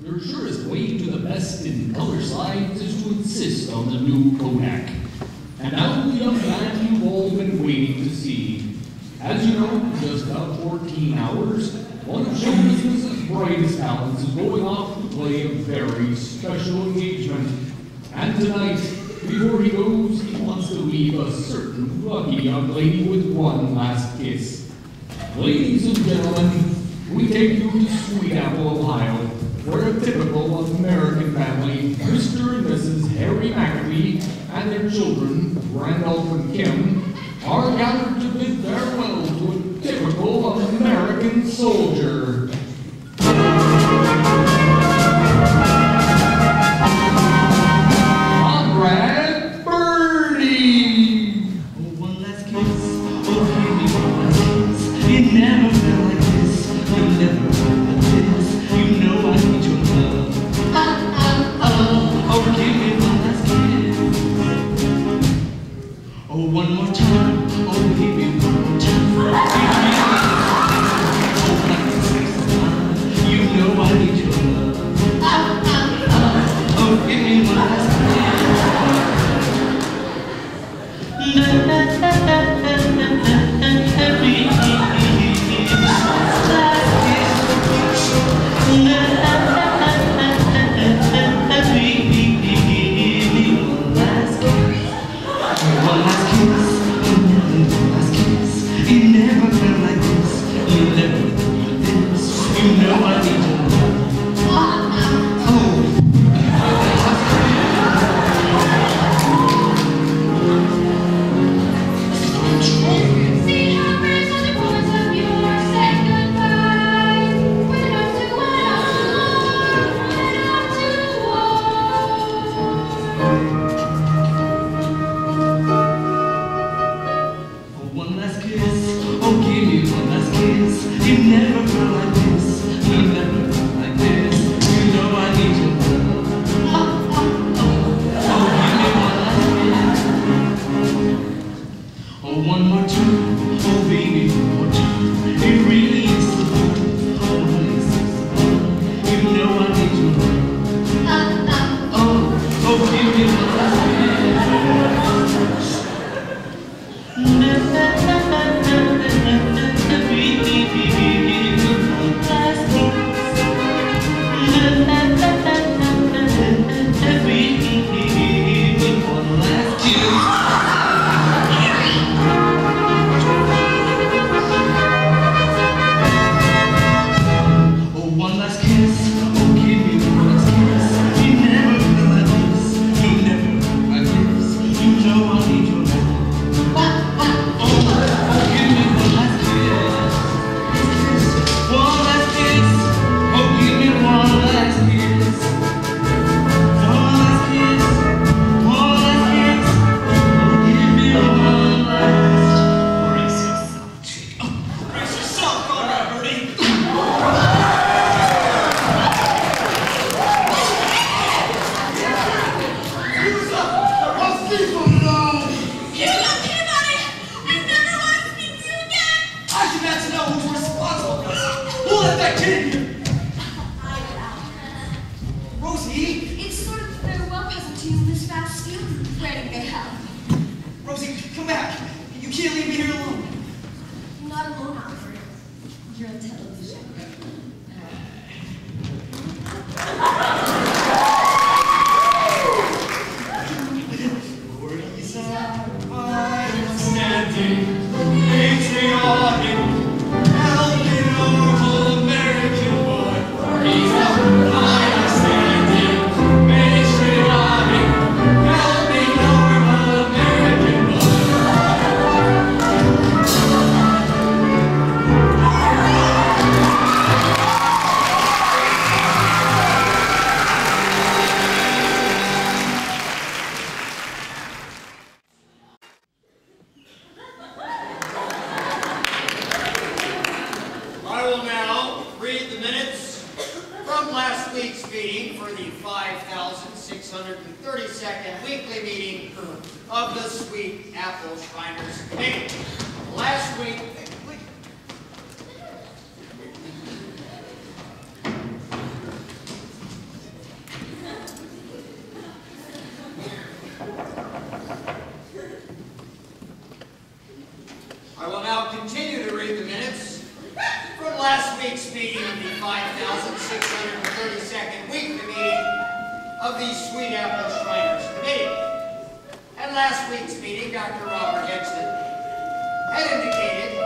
Your surest way to the best in color slides is to insist on the new Kodak. And now the young man you've all been waiting to see. As you know, in just about 14 hours, one of show business's brightest talents is going off to play a very special engagement. And tonight, before he goes, he wants to leave a certain lucky young lady with one last kiss. Ladies and gentlemen, we take you to Sweet Apple, Ohio, where a typical American family, Mr. and Mrs. Harry McAfee, and their children, Randolph and Kim, are gathered to bid farewell to a typical American soldier. Bye Birdie! Oh, one last kiss. Oh, give me one last kiss. It never felt like this. You never felt like this. You know I need your love. Oh, give me one last kiss. Oh, one more time. Oh, give me one more time. Oh, like the sex of mine. You know I need your love. Oh, give me one last kiss. 22nd weekly meeting of the Sweet Apple Shriners Committee. At last week's meeting, Dr. Robert Henson had indicated